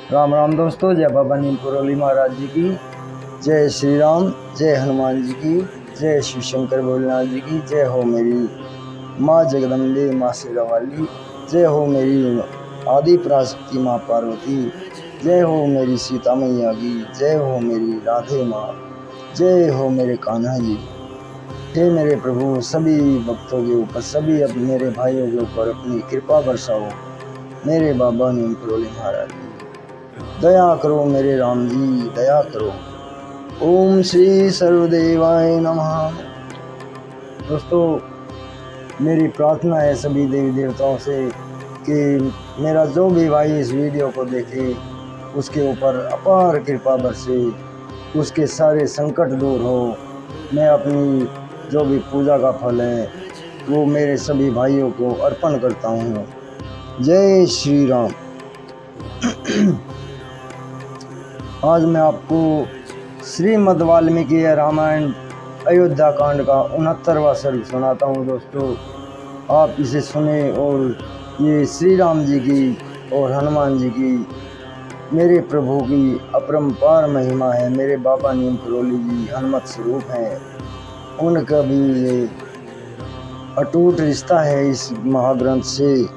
राम राम दोस्तों, जय बाबा नीमपुरोली महाराज जी की जय। श्री राम, जय हनुमान जी की जय। शिव शंकर भोलेनाथ जी की जय हो। मेरी माँ जगदम्बे माँ शेरावाली जय हो। मेरी आदि पराशक्ति माँ पार्वती जय हो। मेरी सीता मैया की जय हो। मेरी राधे माँ जय हो। मेरे कान्हा जी, हे मेरे प्रभु, सभी भक्तों के ऊपर, सभी अब मेरे भाइयों के ऊपर अपनी कृपा बरसाओ। मेरे बाबा नीमपुरोली महाराज जी दया करो। मेरे राम जी दया करो। ओम श्री सर्वदेवाय नमः। दोस्तों, मेरी प्रार्थना है सभी देवी देवताओं से कि मेरा जो भी भाई इस वीडियो को देखे उसके ऊपर अपार कृपा बरसे, उसके सारे संकट दूर हो। मैं अपनी जो भी पूजा का फल है वो मेरे सभी भाइयों को अर्पण करता हूँ। जय श्री राम। आज मैं आपको श्रीमद् वाल्मीकि रामायण अयोध्या कांड का 69वां सर्ग सुनाता हूँ। दोस्तों, आप इसे सुने और ये श्री राम जी की और हनुमान जी की, मेरे प्रभु की अपरंपार महिमा है। मेरे बाबा नीमपुरोली जी हनुमत स्वरूप हैं, उनका भी ये अटूट रिश्ता है इस महाग्रंथ से।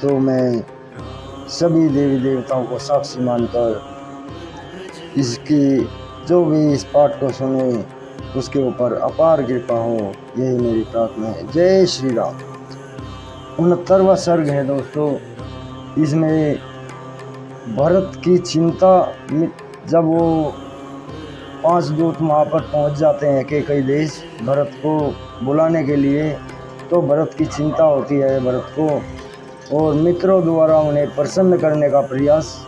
तो मैं सभी देवी देवताओं को साक्षी मानकर इसकी जो भी इस पाठ को सुने उसके ऊपर अपार कृपा हो, यही मेरी प्रार्थना है। जय श्री राम। 69वां सर्ग है दोस्तों। इसमें भरत की चिंता, जब वो 5 दूत वहाँ पर पहुँच जाते हैं कि कई देश भरत को बुलाने के लिए, तो भरत की चिंता होती है भरत को, और मित्रों द्वारा उन्हें प्रसन्न करने का प्रयास,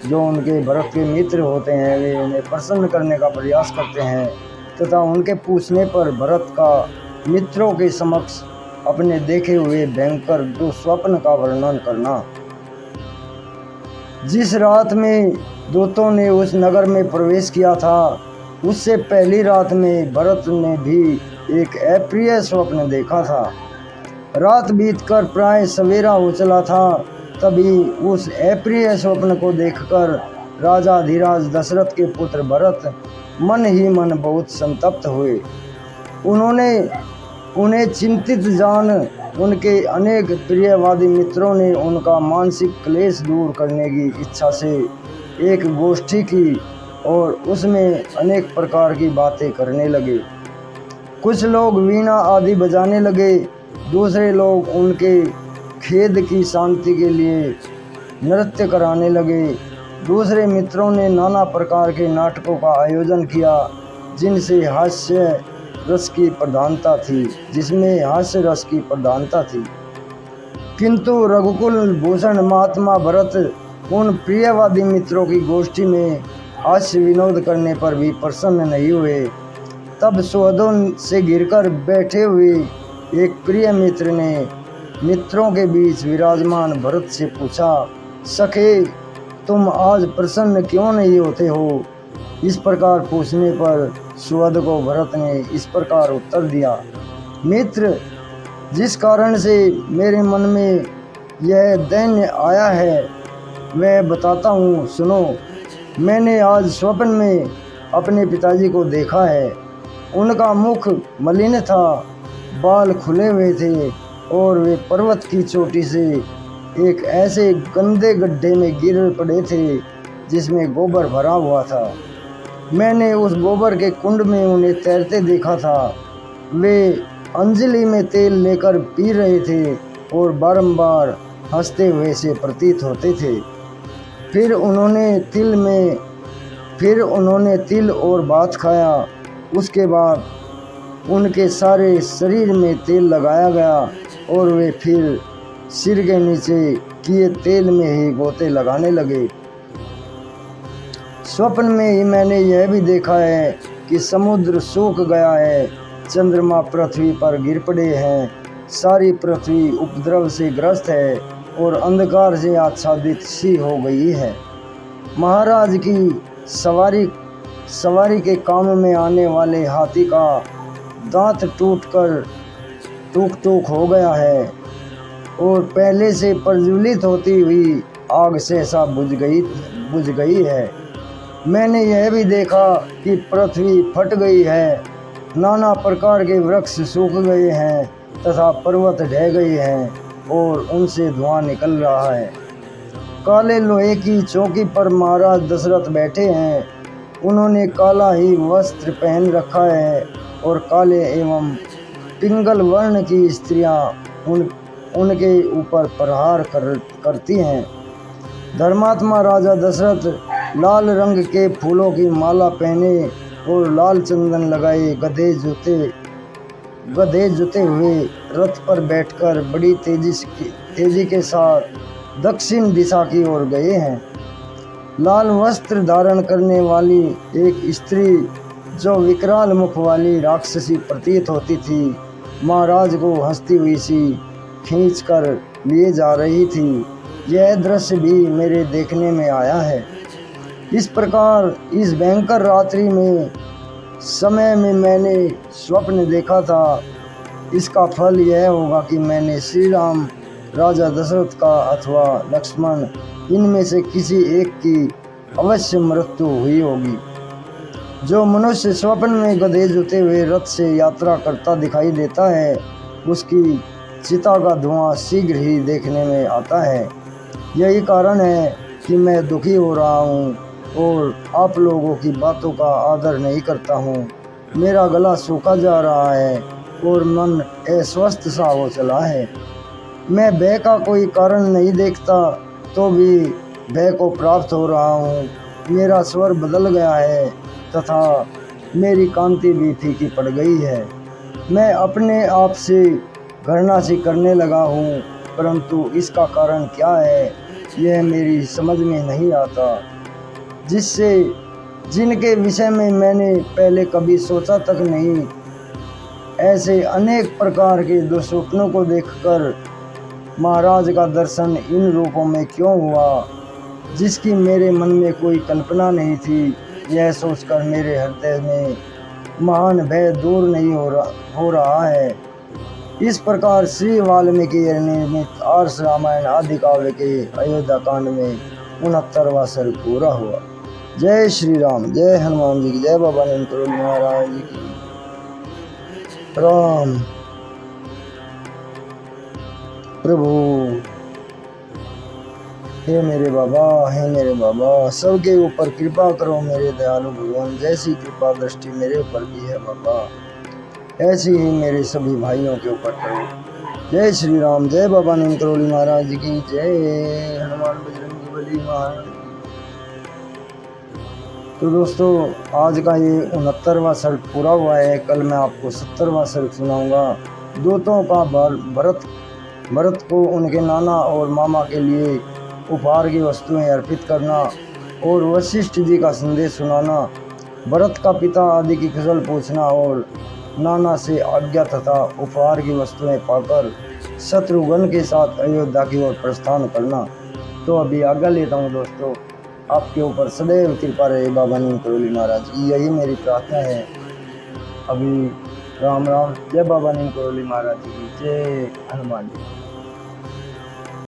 जो उनके भरत के मित्र होते हैं वे उन्हें प्रसन्न करने का प्रयास करते हैं, तथा उनके पूछने पर भरत का मित्रों के समक्ष अपने देखे हुए भयंकर दुस्वप्न का वर्णन करना। जिस रात में दूतों ने उस नगर में प्रवेश किया था, उससे पहली रात में भरत ने भी एक अप्रिय स्वप्न देखा था। रात बीतकर प्राय सवेरा हो चला था, तभी उस अप्रिय स्वप्न को देखकर राजा धीराज दशरथ के पुत्र भरत मन ही मन बहुत संतप्त हुए। उन्हें चिंतित जान उनके अनेक प्रियवादी मित्रों ने उनका मानसिक क्लेश दूर करने की इच्छा से एक गोष्ठी की और उसमें अनेक प्रकार की बातें करने लगे। कुछ लोग वीणा आदि बजाने लगे, दूसरे लोग उनके खेद की शांति के लिए नृत्य कराने लगे। दूसरे मित्रों ने नाना प्रकार के नाटकों का आयोजन किया जिनमें हास्य रस की प्रधानता थी। किंतु रघुकुल भूषण महात्मा भरत उन प्रियवादी मित्रों की गोष्ठी में हास्य विनोद करने पर भी प्रसन्न नहीं हुए। तब सुहृदों से घिरकर बैठे हुए एक प्रिय मित्र ने मित्रों के बीच विराजमान भरत से पूछा, सखे, तुम आज प्रसन्न क्यों नहीं होते हो? इस प्रकार पूछने पर सुहृद को भरत ने इस प्रकार उत्तर दिया, मित्र, जिस कारण से मेरे मन में यह दैन्य आया है मैं बताता हूँ, सुनो। मैंने आज स्वप्न में अपने पिताजी को देखा है। उनका मुख मलिन था, बाल खुले हुए थे और वे पर्वत की चोटी से एक ऐसे गंदे गड्ढे में गिर पड़े थे जिसमें गोबर भरा हुआ था। मैंने उस गोबर के कुंड में उन्हें तैरते देखा था। वे अंजलि में तेल लेकर पी रहे थे और बारंबार हंसते हुए से प्रतीत होते थे। फिर उन्होंने तिल और भात खाया। उसके बाद उनके सारे शरीर में तेल लगाया गया और वे फिर सिर के नीचे किए तेल में ही गोते लगाने लगे। स्वप्न में ही मैंने यह भी देखा है कि समुद्र सूख गया है, चंद्रमा पृथ्वी पर गिर पड़े हैं, सारी पृथ्वी उपद्रव से ग्रस्त है और अंधकार से आच्छादित सी हो गई है। महाराज की सवारी के काम में आने वाले हाथी का दांत टूक हो गया है और पहले से प्रज्वलित होती हुई आग सहसा बुझ गई है। मैंने यह भी देखा कि पृथ्वी फट गई है, नाना प्रकार के वृक्ष सूख गए हैं तथा पर्वत ढह गए हैं और उनसे धुआं निकल रहा है। काले लोहे की चौकी पर महाराज दशरथ बैठे हैं। उन्होंने काला ही वस्त्र पहन रखा है और काले एवं पिंगल वर्ण की स्त्रियां उनके ऊपर प्रहार करती हैं। धर्मात्मा राजा दशरथ लाल रंग के फूलों की माला पहने और लाल चंदन लगाए गधे जुते हुए रथ पर बैठकर बड़ी तेजी के साथ दक्षिण दिशा की ओर गए हैं। लाल वस्त्र धारण करने वाली एक स्त्री जो विकराल मुख वाली राक्षसी प्रतीत होती थी, महाराज को हंसती हुई सी खींच कर लिए जा रही थी। यह दृश्य भी मेरे देखने में आया है। इस प्रकार इस भयंकर रात्रि में समय में मैंने स्वप्न देखा था। इसका फल यह होगा कि मैंने श्री राम, राजा दशरथ का अथवा लक्ष्मण, इनमें से किसी एक की अवश्य मृत्यु हुई होगी। जो मनुष्य स्वप्न में गधे जुते हुए रथ से यात्रा करता दिखाई देता है, उसकी चिता का धुआं शीघ्र ही देखने में आता है। यही कारण है कि मैं दुखी हो रहा हूँ और आप लोगों की बातों का आदर नहीं करता हूँ। मेरा गला सूखा जा रहा है और मन अस्वस्थ सा हो चला है। मैं भय का कोई कारण नहीं देखता तो भी भय को प्राप्त हो रहा हूँ। मेरा स्वर बदल गया है तथा मेरी कांति भी फीकी पड़ गई है। मैं अपने आप से घृणा सी करने लगा हूँ, परंतु इसका कारण क्या है यह मेरी समझ में नहीं आता। जिनके विषय में मैंने पहले कभी सोचा तक नहीं, ऐसे अनेक प्रकार के दुस्वप्नों को देखकर महाराज का दर्शन इन रूपों में क्यों हुआ, जिसकी मेरे मन में कोई कल्पना नहीं थी। यह सोचकर मेरे हृदय में महान भय दूर नहीं हो रहा है। इस प्रकार श्री वाल्मीकि निर्मित आर्ष रामायण आदि काव्य के अयोध्या कांड में 69वां सर्ग पूरा हुआ। जय श्री राम, जय हनुमान जी की जय, बाबा नीम करोली महाराज जी की राम। प्रभु हे मेरे बाबा, सबके ऊपर कृपा करो मेरे दयालु भगवान। जैसी कृपा दृष्टि मेरे ऊपर की है बाबा, ऐसी ही मेरे सभी भाइयों के ऊपर करो। जय श्री राम, जय बाबा नीम करोली महाराज जी की जय, हनुमान बजरंगी बली महाराज। तो दोस्तों, आज का ये 69वां सर्ग पूरा हुआ है। कल मैं आपको 70वां सर्ग सुनाऊंगा। दूतों का भरत को उनके नाना और मामा के लिए उपहार की वस्तुएं अर्पित करना और वशिष्ठ जी का संदेश सुनाना, भरत का पिता आदि की कुशल पूछना और नाना से आज्ञा तथा उपहार की वस्तुएं पाकर शत्रुघ्न के साथ अयोध्या की ओर प्रस्थान करना। तो अभी आज्ञा लेता हूँ दोस्तों। आपके ऊपर सदैव कृपा रहे बाबा नीम करोली महाराज की, यही मेरी प्रार्थना है। अभी राम राम, जय बाबा नीम करोली महाराज जी की जय, हनुमान जी।